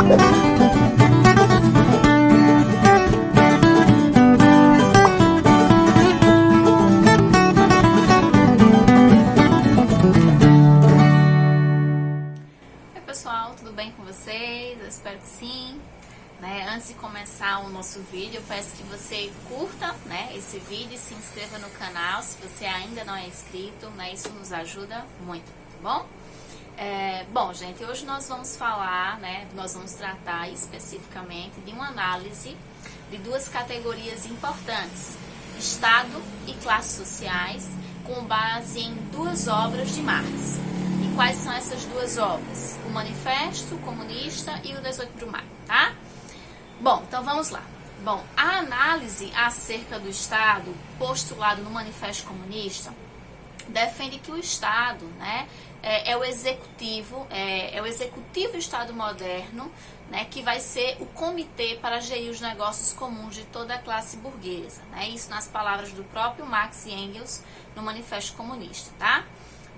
Oi pessoal, tudo bem com vocês? Eu espero que sim. Antes de começar o nosso vídeo, eu peço que você curta esse vídeo e se inscreva no canal se você ainda não é inscrito, isso nos ajuda muito, tá bom? Bom, gente, hoje nós vamos falar, nós vamos tratar especificamente de uma análise de duas categorias importantes, Estado e classes sociais, com base em duas obras de Marx. E quais são essas duas obras? O Manifesto Comunista e o 18 Brumário, tá? Bom, então vamos lá. Bom, a análise acerca do Estado, postulado no Manifesto Comunista, defende que o Estado, é o executivo Estado moderno, que vai ser o comitê para gerir os negócios comuns de toda a classe burguesa, Isso nas palavras do próprio Marx e Engels no Manifesto Comunista, tá?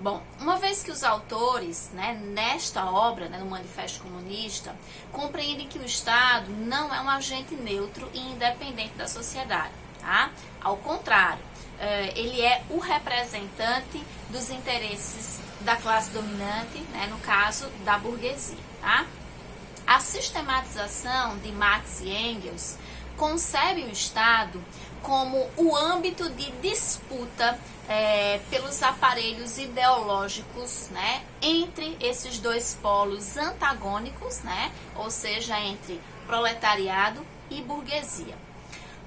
Bom, uma vez que os autores, nesta obra, no Manifesto Comunista, compreendem que o Estado não é um agente neutro e independente da sociedade, tá? Ao contrário, ele é o representante dos interesses da classe dominante, no caso da burguesia, tá? A sistematização de Marx e Engels concebe o Estado como o âmbito de disputa pelos aparelhos ideológicos, entre esses dois polos antagônicos, ou seja, entre proletariado e burguesia.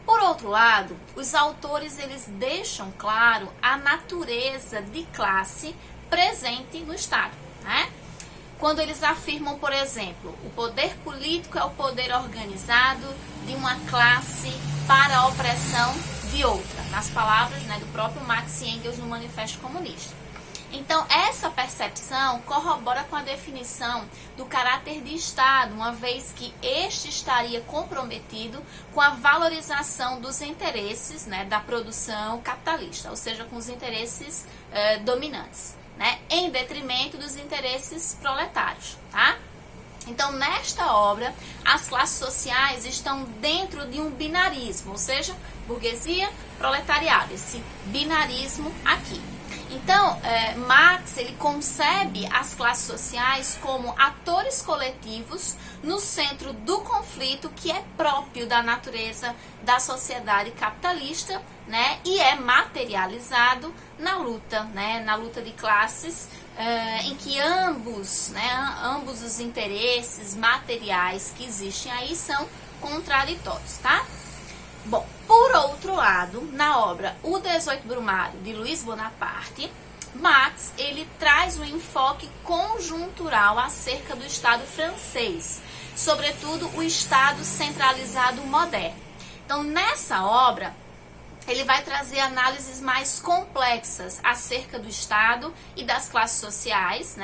Por outro lado, os autores eles deixam claro a natureza de classe presente no Estado, Quando eles afirmam, por exemplo, o poder político é o poder organizado de uma classe para a opressão de outra, nas palavras do próprio Marx e Engels no Manifesto Comunista. Então, essa percepção corrobora com a definição do caráter de Estado, uma vez que este estaria comprometido com a valorização dos interesses da produção capitalista, ou seja, com os interesses dominantes, em detrimento dos interesses proletários, tá? Então, nesta obra, as classes sociais estão dentro de um binarismo, ou seja, burguesia, proletariado, esse binarismo aqui. Então, Marx ele concebe as classes sociais como atores coletivos no centro do conflito que é próprio da natureza da sociedade capitalista, e é materializado na luta, na luta de classes, em que ambos os interesses materiais que existem aí são contraditórios, tá? Bom, por outro lado, na obra O 18 Brumário, de Louis Bonaparte, Marx ele traz um enfoque conjuntural acerca do Estado francês, sobretudo o Estado centralizado moderno. Então, nessa obra, ele vai trazer análises mais complexas acerca do Estado e das classes sociais,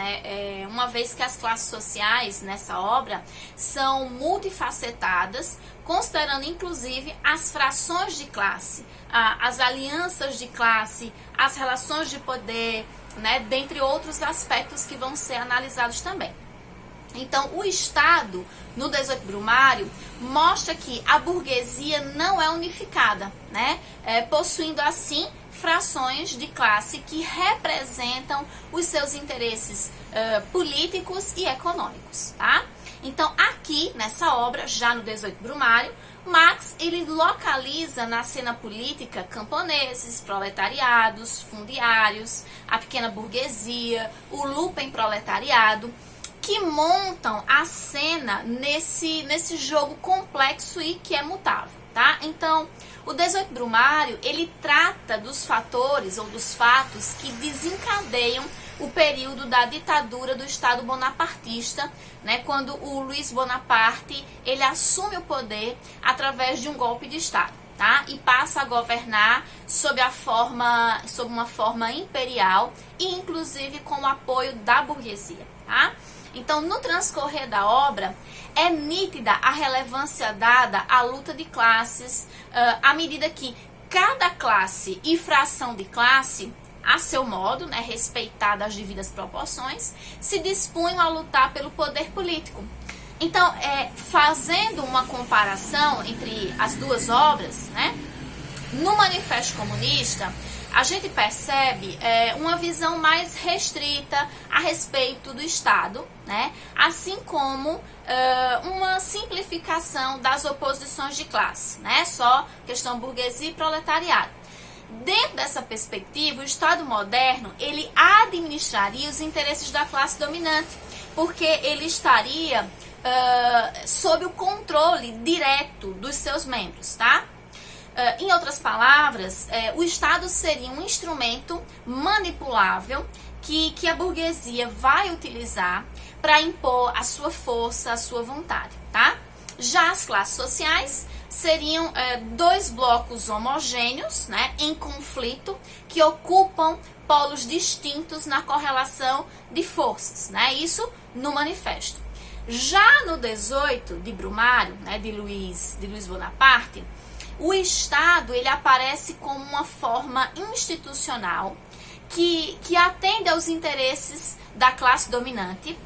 uma vez que as classes sociais nessa obra são multifacetadas, considerando inclusive as frações de classe, as alianças de classe, as relações de poder, dentre outros aspectos que vão ser analisados também. Então, o Estado, no 18 Brumário, mostra que a burguesia não é unificada, possuindo assim frações de classe que representam os seus interesses políticos e econômicos, tá? Então, aqui, nessa obra, já no 18 Brumário, Marx ele localiza na cena política camponeses, proletariados, fundiários, a pequena burguesia, o lumpenproletariado, que montam a cena nesse jogo complexo e que é mutável, tá? Então, o 18 Brumário, ele trata dos fatores ou dos fatos que desencadeiam o período da ditadura do Estado bonapartista, quando o Luiz Bonaparte, ele assume o poder através de um golpe de Estado, tá? E passa a governar sob uma forma imperial e inclusive com o apoio da burguesia, tá? Então, no transcorrer da obra, é nítida a relevância dada à luta de classes, à medida que cada classe e fração de classe, a seu modo, respeitada as devidas proporções, se dispunham a lutar pelo poder político. Então, fazendo uma comparação entre as duas obras, né, no Manifesto Comunista, a gente percebe uma visão mais restrita a respeito do Estado, né, assim como uma simplificação das oposições de classe, né, só questão burguesia e proletariado. Dentro dessa perspectiva, o Estado moderno, ele administraria os interesses da classe dominante, porque ele estaria sob o controle direto dos seus membros, tá? Em outras palavras, o Estado seria um instrumento manipulável que a burguesia vai utilizar para impor a sua força, a sua vontade, tá? Já as classes sociais seriam dois blocos homogêneos, né, em conflito, que ocupam polos distintos na correlação de forças, né? Isso no manifesto. Já no 18 de Brumário, né, de Luiz Bonaparte, o Estado ele aparece como uma forma institucional que atende aos interesses da classe dominante,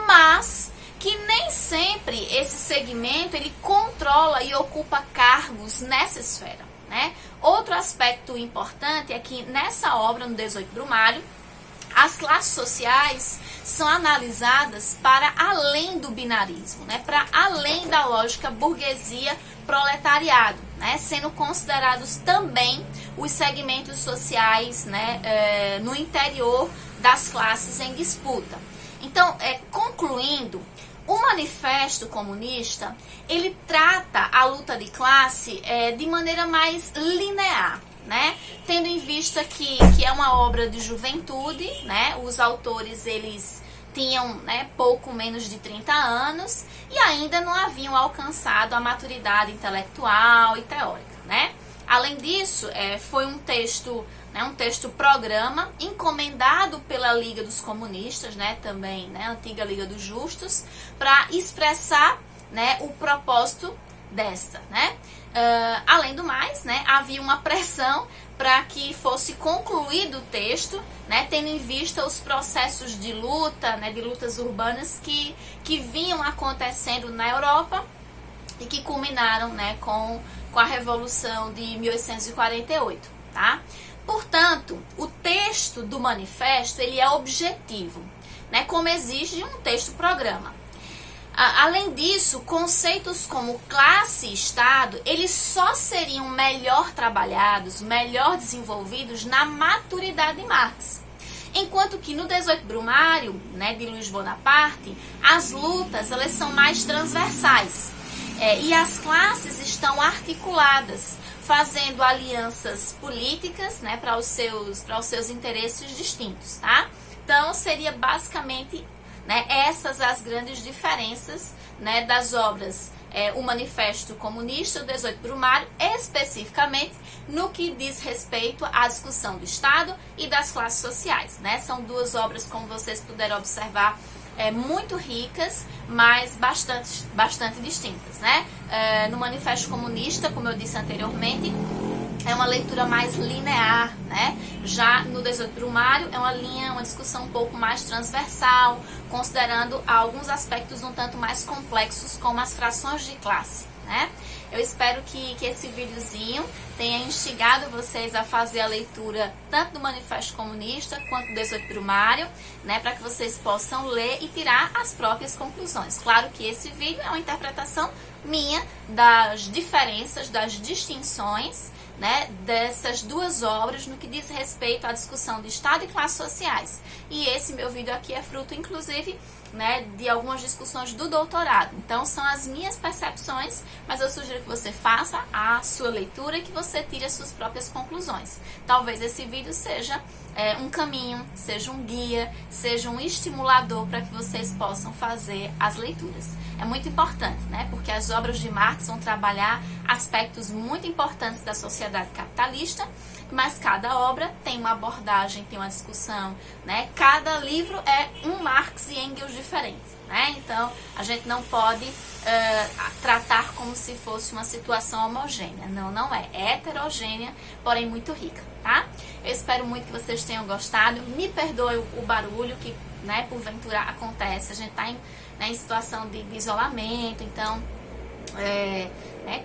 mas que nem sempre esse segmento ele controla e ocupa cargos nessa esfera, né? Outro aspecto importante é que nessa obra, no 18 Brumário, as classes sociais são analisadas para além do binarismo, né? Para além da lógica burguesia-proletariado, né? Sendo considerados também os segmentos sociais, né? No interior das classes em disputa. Então, concluindo, o Manifesto Comunista, ele trata a luta de classe de maneira mais linear, né? Tendo em vista que é uma obra de juventude, né? Os autores, eles tinham, né, pouco menos de 30 anos e ainda não haviam alcançado a maturidade intelectual e teórica, né? Além disso, foi um texto, né, um texto-programa encomendado pela Liga dos Comunistas, né, também, né, a antiga Liga dos Justos, para expressar, né, o propósito desta, né? Além do mais, né, havia uma pressão para que fosse concluído o texto, né, tendo em vista os processos de luta, né, de lutas urbanas que vinham acontecendo na Europa e que culminaram, né, com a Revolução de 1848, tá? Portanto, o texto do manifesto, ele é objetivo, né, como exige um texto-programa. Além disso, conceitos como classe e Estado, eles só seriam melhor trabalhados, melhor desenvolvidos na maturidade de Marx. Enquanto que no 18 Brumário, né, de Luiz Bonaparte, as lutas elas são mais transversais e as classes estão articuladas, fazendo alianças políticas, né, para os seus interesses distintos, tá? Então, seria basicamente, né, essas as grandes diferenças, né, das obras o Manifesto Comunista, o 18 Brumário, especificamente no que diz respeito à discussão do Estado e das classes sociais, né? São duas obras, como vocês puderam observar, muito ricas, mas bastante distintas, né? No Manifesto Comunista, como eu disse anteriormente, é uma leitura mais linear, né? Já no 18 Brumário é uma discussão um pouco mais transversal, considerando alguns aspectos um tanto mais complexos, como as frações de classe, né? Eu espero que esse videozinho tenha instigado vocês a fazer a leitura tanto do Manifesto Comunista quanto do 18 Brumário, né? Para que vocês possam ler e tirar as próprias conclusões. Claro que esse vídeo é uma interpretação minha das diferenças, das distinções, né, dessas duas obras no que diz respeito à discussão de Estado e classes sociais. E esse meu vídeo aqui é fruto, inclusive, né, de algumas discussões do doutorado. Então, são as minhas percepções, mas eu sugiro que você faça a sua leitura e que você tire as suas próprias conclusões. Talvez esse vídeo seja um caminho, seja um guia, seja um estimulador para que vocês possam fazer as leituras. É muito importante, né? Porque as obras de Marx vão trabalhar aspectos muito importantes da sociedade capitalista, mas cada obra tem uma abordagem, tem uma discussão, né? Cada livro é um Marx e Engels diferente, né? Então, a gente não pode tratar como se fosse uma situação homogênea. Não, não é. É heterogênea, porém muito rica, tá? Eu espero muito que vocês tenham gostado. Me perdoe o barulho que, né, porventura acontece. A gente tá né, em situação de isolamento, então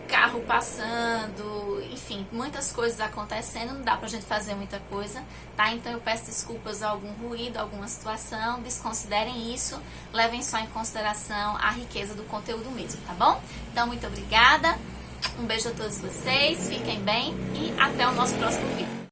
carro passando, enfim, muitas coisas acontecendo, não dá pra gente fazer muita coisa, tá? Então eu peço desculpas a algum ruído, alguma situação, desconsiderem isso, levem só em consideração a riqueza do conteúdo mesmo, tá bom? Então, muito obrigada, um beijo a todos vocês, fiquem bem e até o nosso próximo vídeo.